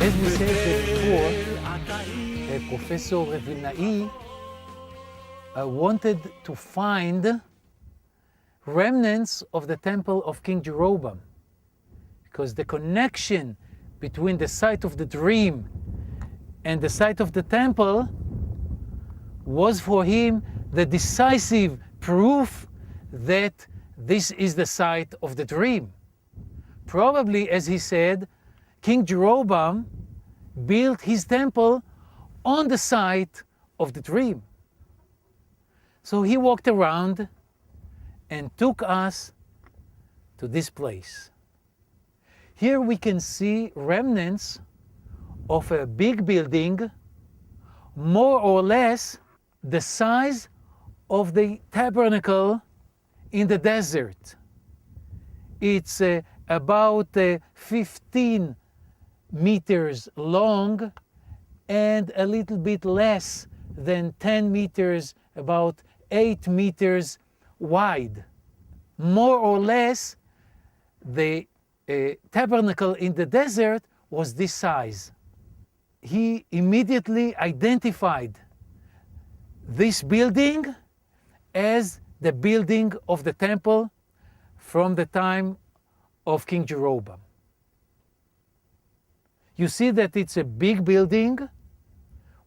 As we said before, Professor Vilnai wanted to find remnants of the temple of King Jerobam, because the connection between the site of the dream and the site of the temple was for him the decisive proof that this is the site of the dream. Probably, as he said, King Jerobam built his temple on the site of the dream. So he walked around and took us to this place. Here we can see remnants of a big building, more or less the size of the tabernacle in the desert. It's about 15 meters long and a little bit less than 10 meters, about 8 meters wide. More or less, the tabernacle in the desert was this size. He immediately identified this building as the building of the temple from the time of King Jerobam. You see that it's a big building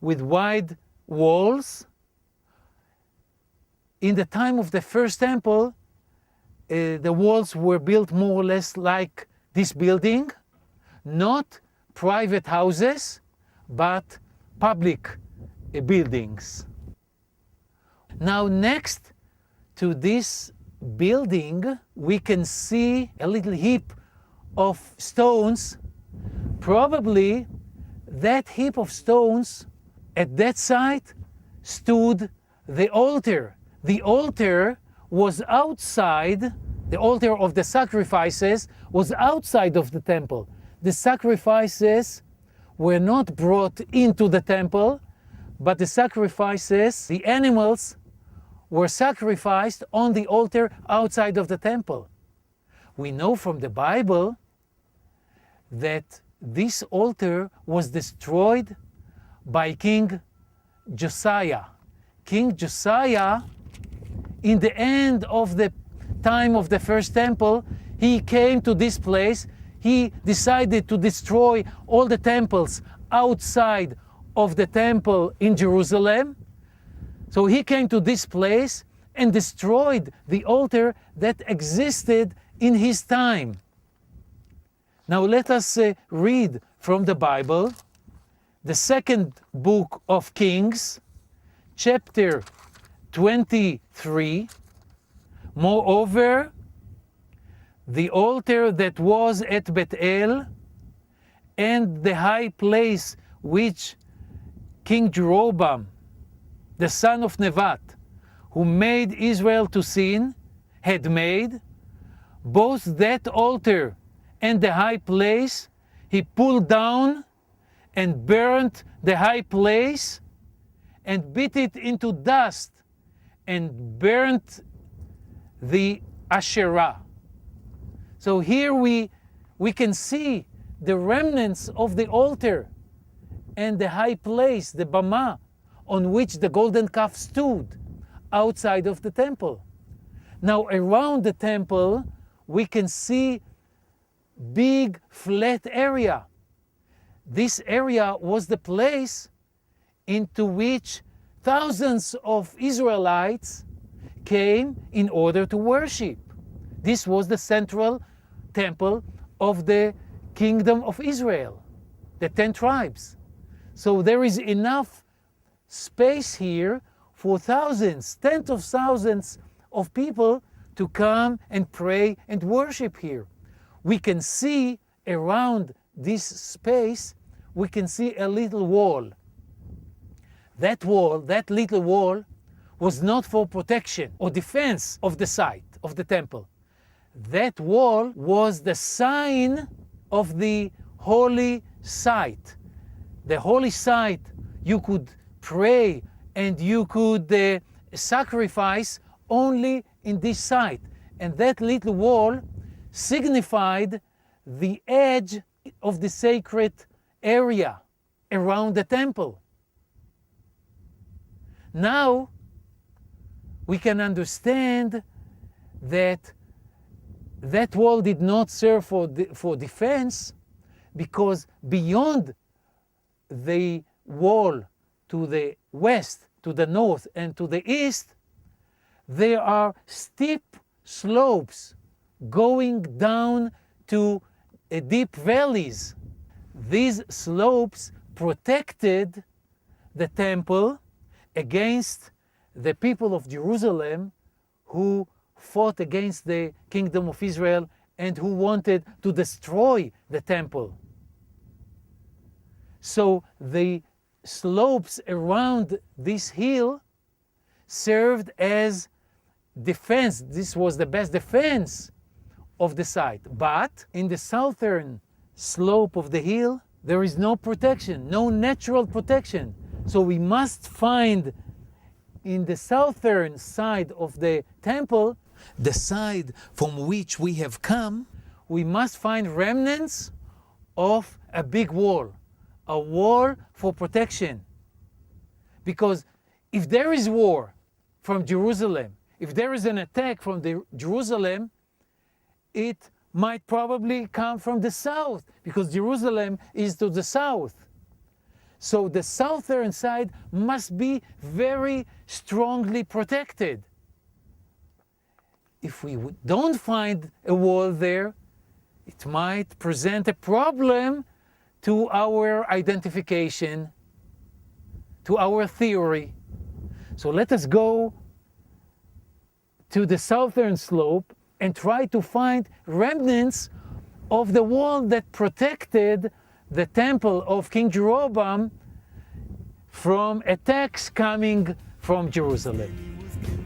with wide walls. In the time of the first temple, the walls were built more or less like this building, not private houses, but public buildings. Now, next to this building, we can see a little heap of stones. Probably that heap of stones at that site stood the altar. The altar was outside, the altar of the sacrifices was outside of the temple. The sacrifices were not brought into the temple, but the sacrifices, the animals, were sacrificed on the altar outside of the temple. We know from the Bible that this altar was destroyed by King Josiah. King Josiah, in the end of the time of the first temple, he came to this place. He decided to destroy all the temples outside of the temple in Jerusalem. So he came to this place and destroyed the altar that existed in his time. Now let us read from the Bible, the second book of Kings, chapter 23. Moreover, the altar that was at Bethel and the high place which King Jerobam, the son of Nevat, who made Israel to sin, had made, both that altar and the high place he pulled down and burnt the high place and beat it into dust and burnt the Asherah. So here we can see the remnants of the altar and the high place, the Bama, on which the golden calf stood outside of the temple. Now around the temple we can see big flat area. This area was the place into which thousands of Israelites came in order to worship. This was the central temple of the kingdom of Israel, the 10 tribes. So there is enough space here for thousands, tens of thousands of people to come and pray and worship here. We can see around this space, we can see a little wall. That wall, that little wall, was not for protection or defense of the site of the temple. That wall was the sign of the holy site. The holy site, you could pray and you could sacrifice only in this site. And that little wall signified the edge of the sacred area around the temple. Now we can understand that that wall did not serve for defense, because beyond the wall to the west, to the north, and to the east, there are steep slopes going down to deep valleys. These slopes protected the temple against the people of Jerusalem who fought against the kingdom of Israel and who wanted to destroy the temple. So the slopes around this hill served as defense. This was the best defense of the site. But in the southern slope of the hill, there is no protection, no natural protection. So we must find in the southern side of the temple, the side from which we have come, we must find remnants of a big wall, a wall for protection. Because if there is war from Jerusalem, if there is an attack from Jerusalem, it might probably come from the south, because Jerusalem is to the south. So the southern side must be very strongly protected. If we don't find a wall there, it might present a problem to our identification, to our theory. So let us go to the southern slope and try to find remnants of the wall that protected the temple of King Jerobam from attacks coming from Jerusalem.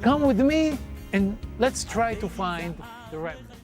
Come with me and let's try to find the remnants.